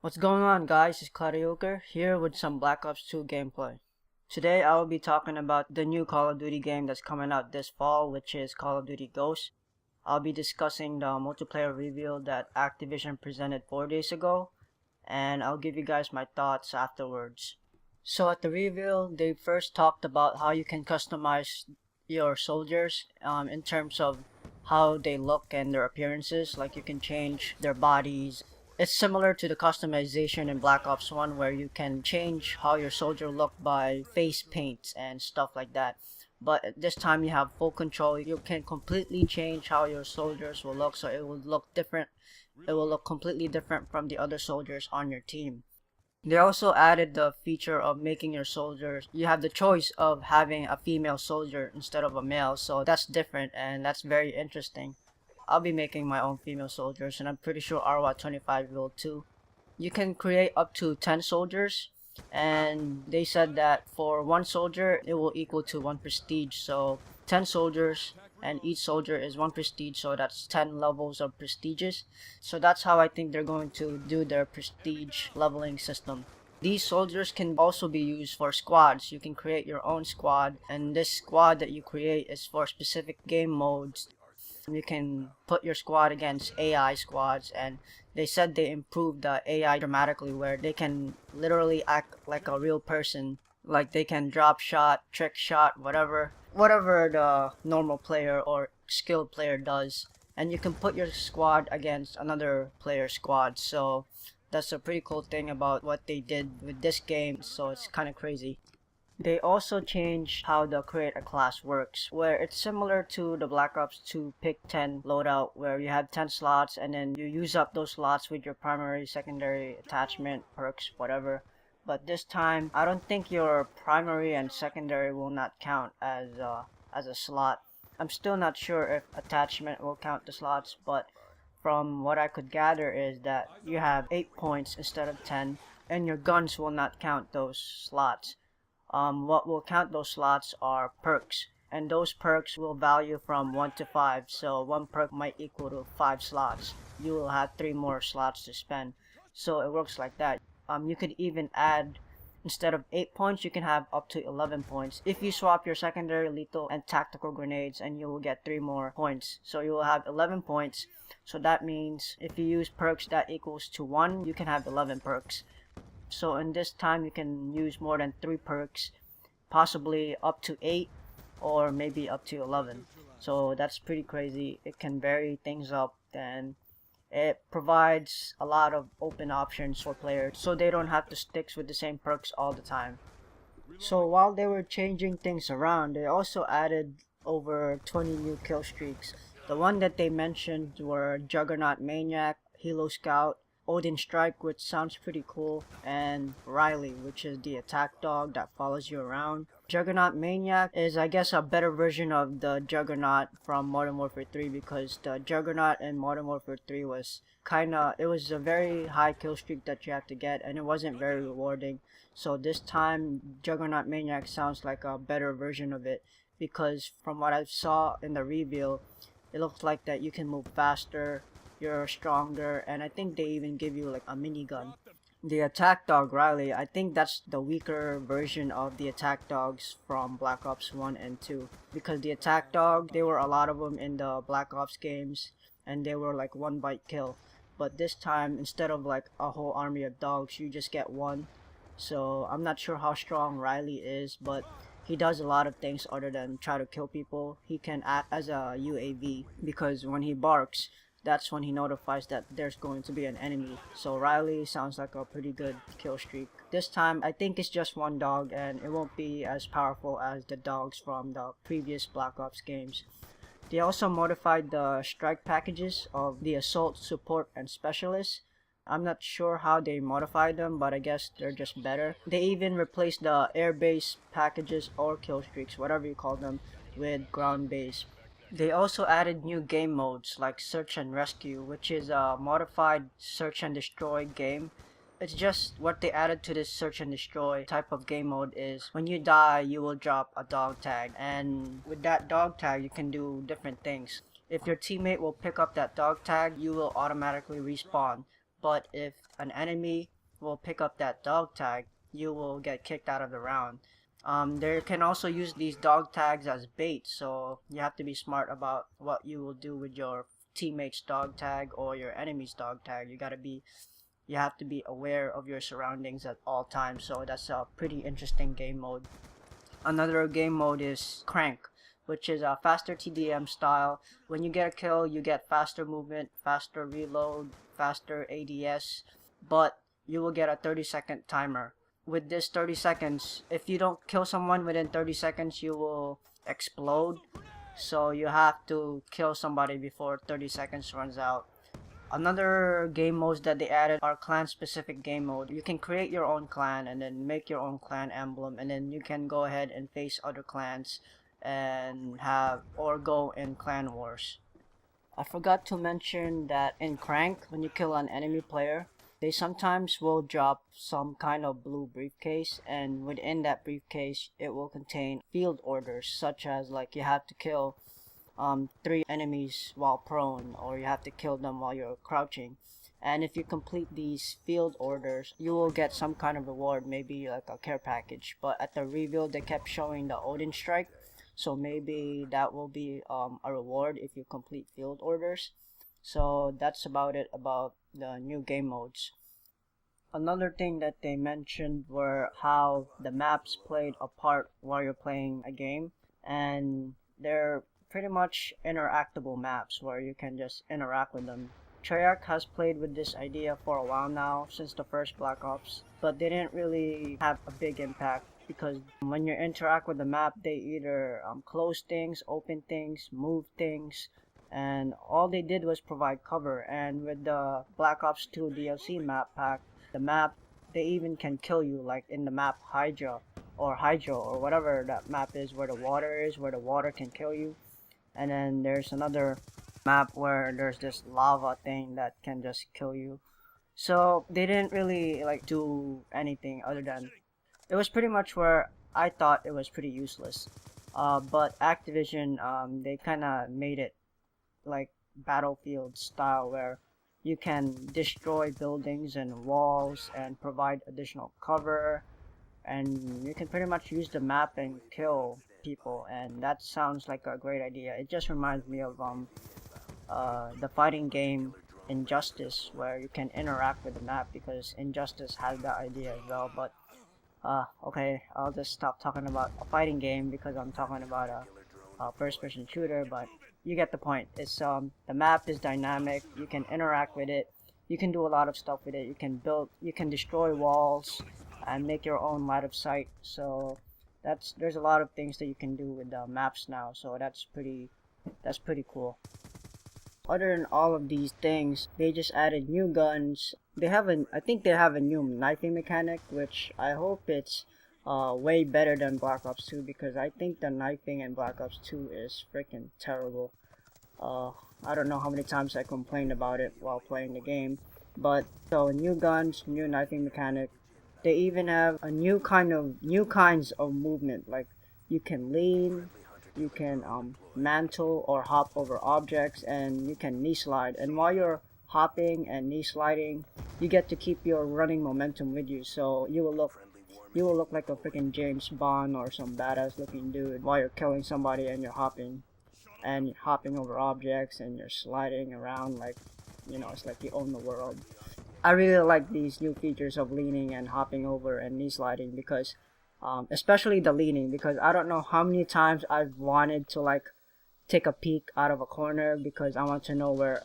What's going on, guys? It's Clydeokre here with some Black Ops 2 gameplay. Today I will be talking about the new Call of Duty game that's coming out this fall, which is Call of Duty Ghosts. I'll be discussing the multiplayer reveal that Activision presented 4 days ago, and I'll give you guys my thoughts afterwards. So at the reveal, they first talked about how you can customize your soldiers in terms of how they look and their appearances. Like you can change their bodies. It's similar to the customization in Black Ops 1 where you can change how your soldier look by face paints and stuff like that. But this time you have full control. You can completely change how your soldiers will look, so it will look different. It will look completely different from the other soldiers on your team. They also added the feature of making your soldiers, you have the choice of having a female soldier instead of a male, so that's different and that's very interesting. I'll be making my own female soldiers, and I'm pretty sure RWAT25 will too. You can create up to 10 soldiers, and they said that for one soldier it will equal to 1 prestige, so 10 soldiers and each soldier is 1 prestige, so that's 10 levels of prestiges. So that's how I think they're going to do their prestige leveling system. These soldiers can also be used for squads. You can create your own squad, and this squad that you create is for specific game modes. You can put your squad against AI squads, and they said they improved the AI dramatically where they can literally act like a real person. Like they can drop shot, trick shot, whatever the normal player or skilled player does. And you can put your squad against another player's squad. So that's a pretty cool thing about what they did with this game, so it's kind of crazy. They also changed how the create a class works, where it's similar to the Black Ops 2 Pick 10 loadout, where you have 10 slots and then you use up those slots with your primary, secondary, attachment, perks, whatever. But this time, I don't think your primary and secondary will not count as a slot. I'm still not sure if attachment will count the slots, but from what I could gather is that you have 8 points instead of 10, and your guns will not count those slots. What will count those slots are perks, and those perks will value from 1 to 5, so 1 perk might equal to 5 slots. You will have 3 more slots to spend, so it works like that. You could even add, instead of 8 points, you can have up to 11 points. If you swap your secondary, lethal, and tactical grenades, and you will get 3 more points, so you will have 11 points. So that means if you use perks that equals to 1, you can have 11 perks. So in this time you can use more than 3 perks, possibly up to 8 or maybe up to 11. So that's pretty crazy. It can vary things up, and it provides a lot of open options for players so they don't have to stick with the same perks all the time. So while they were changing things around, they also added over 20 new kill streaks. The one that they mentioned were Juggernaut Maniac, Helo Scout, Odin Strike, which sounds pretty cool, and Riley, which is the attack dog that follows you around. Juggernaut Maniac is, I guess, a better version of the Juggernaut from Modern Warfare 3, because the Juggernaut in Modern Warfare 3 was it was a very high kill streak that you have to get, and it wasn't very rewarding. So this time, Juggernaut Maniac sounds like a better version of it, because from what I saw in the reveal, it looks like that you can move faster, you're stronger, and I think they even give you like a minigun. The attack dog Riley, I think that's the weaker version of the attack dogs from Black Ops 1 and 2, because the attack dog, there were a lot of them in the Black Ops games, and they were like 1 bite kill. But this time, instead of like a whole army of dogs, you just get 1. So I'm not sure how strong Riley is, but he does a lot of things other than try to kill people. He can act as a UAV, because when he barks, that's when he notifies that there's going to be an enemy. So Riley sounds like a pretty good kill streak. This time I think it's just 1 dog, and it won't be as powerful as the dogs from the previous Black Ops games. They also modified the strike packages of the Assault, Support, and Specialist. I'm not sure how they modified them, but I guess they're just better. They even replaced the air-based packages or kill streaks, whatever you call them, with ground-based. They also added new game modes like Search and Rescue, which is a modified search and destroy game. It's just what they added to this search and destroy type of game mode is when you die, you will drop a dog tag, and with that dog tag you can do different things. If your teammate will pick up that dog tag, you will automatically respawn. But if an enemy will pick up that dog tag, you will get kicked out of the round. They can also use these dog tags as bait, so you have to be smart about what you will do with your teammate's dog tag or your enemy's dog tag. You have to be aware of your surroundings at all times, so that's a pretty interesting game mode. Another game mode is Crank, which is a faster TDM style. When you get a kill, you get faster movement, faster reload, faster ADS, but you will get a 30-second timer. With this 30 seconds, if you don't kill someone within 30 seconds, you will explode. So you have to kill somebody before 30 seconds runs out. Another game modes that they added are clan specific game mode. You can create your own clan and then make your own clan emblem, and then you can go ahead and face other clans and have or go in clan wars. I forgot to mention that in Crank, when you kill an enemy player, they sometimes will drop some kind of blue briefcase, and within that briefcase it will contain field orders, such as like you have to kill 3 enemies while prone, or you have to kill them while you're crouching. And if you complete these field orders, you will get some kind of reward, maybe like a care package. But at the reveal they kept showing the Odin strike, so maybe that will be a reward if you complete field orders. So that's about it about the new game modes. Another thing that they mentioned were how the maps played a part while you're playing a game, and they're pretty much interactable maps where you can just interact with them. Treyarch has played with this idea for a while now, since the first Black Ops, but they didn't really have a big impact because when you interact with the map, they either close things, open things, move things, and all they did was provide cover. And with the Black Ops 2 DLC map pack, the map, they even can kill you, like in the map Hydra or whatever that map is, where the water can kill you. And then there's another map where there's this lava thing that can just kill you. So they didn't really like do anything other than, it was pretty much where I thought it was pretty useless. But Activision, they kind of made it like Battlefield style, where you can destroy buildings and walls and provide additional cover, and you can pretty much use the map and kill people, and that sounds like a great idea. It just reminds me of the fighting game Injustice, where you can interact with the map, because Injustice has that idea as well. But okay, I'll just stop talking about a fighting game because I'm talking about a first-person shooter. But you get the point. It's the map is dynamic. You can interact with it. You can do a lot of stuff with it. You can build. You can destroy walls and make your own line of sight. So there's a lot of things that you can do with the maps now. So that's pretty cool. Other than all of these things, they just added new guns. I think they have a new knifing mechanic, which I hope it's way better than Black Ops 2, because I think the knifing in Black Ops 2 is freaking terrible. I don't know how many times I complained about it while playing the game. But so new guns, new knifing mechanic. They even have a new kinds of movement, like you can lean, you can mantle or hop over objects, and you can knee slide. And while you're hopping and knee sliding, you get to keep your running momentum with you, so you will look like a freaking James Bond or some badass looking dude while you're killing somebody, and you're hopping over objects, and you're sliding around like, it's like you own the world. I really like these new features of leaning and hopping over and knee sliding, because especially the leaning, because I don't know how many times I've wanted to like take a peek out of a corner because I want to know where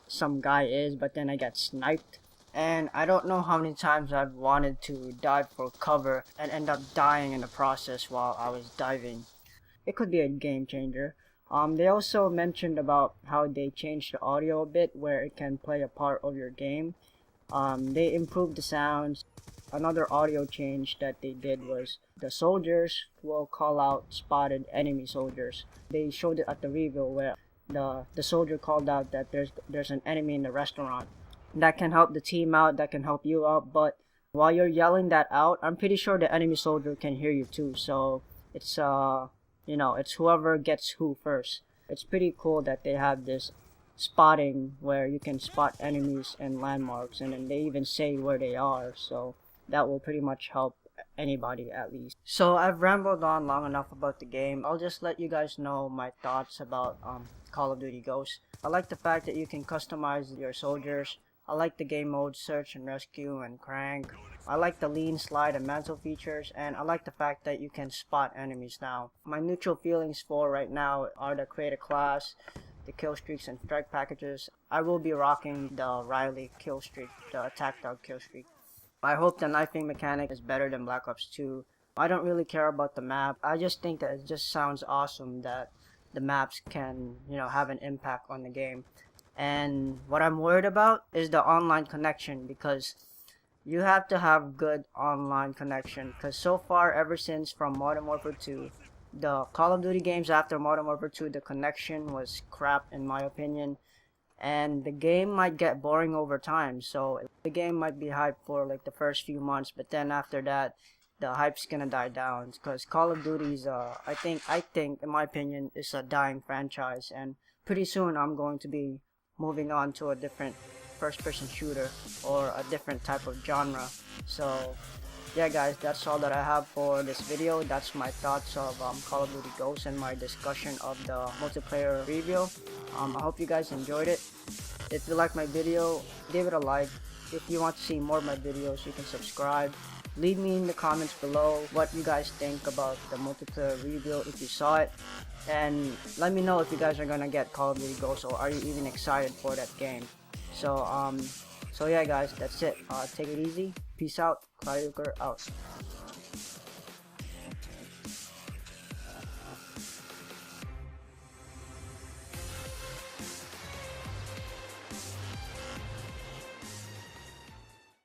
some guy is, but then I get sniped. And I don't know how many times I've wanted to dive for cover and end up dying in the process while I was diving. It could be a game changer. They also mentioned about how they changed the audio a bit, where it can play a part of your game. They improved the sounds. Another audio change that they did was the soldiers will call out spotted enemy soldiers. They showed it at the reveal where the soldier called out that there's an enemy in the restaurant. That can help the team out, that can help you out, but while you're yelling that out, I'm pretty sure the enemy soldier can hear you too. So it's whoever gets who first. It's pretty cool that they have this spotting, where you can spot enemies and landmarks, and then they even say where they are, so that will pretty much help anybody at least. So I've rambled on long enough about the game. I'll just let you guys know my thoughts about Call of Duty Ghosts. I like the fact that you can customize your soldiers. I like the game mode search and rescue and crank. I like the lean, slide, and mantle features, and I like the fact that you can spot enemies now. My neutral feelings for right now are the create a class, the kill streaks and strike packages. I will be rocking the Riley kill streak, the attack dog kill streak. I hope the knifing mechanic is better than Black Ops 2. I don't really care about the map. I just think that it just sounds awesome that the maps can, have an impact on the game. And what I'm worried about is the online connection, because you have to have good online connection, because so far, ever since from Modern Warfare 2, the Call of Duty games after Modern Warfare 2, the connection was crap in my opinion, and the game might get boring over time. So the game might be hyped for like the first few months, but then after that, the hype's gonna die down, because Call of Duty's I think in my opinion is a dying franchise, and pretty soon I'm going to be moving on to a different first-person shooter or a different type of genre. So yeah guys, that's all that I have for this video. That's my thoughts of Call of Duty Ghosts and my discussion of the multiplayer review. I hope you guys enjoyed it. If you like my video, give it a like. If you want to see more of my videos, you can subscribe. Leave me in the comments below what you guys think about the multiplayer review if you saw it, and let me know if you guys are gonna get Call of Duty Ghosts, or are you even excited for that game. So yeah guys, that's it. Take it easy. Peace out. Clydeokre out.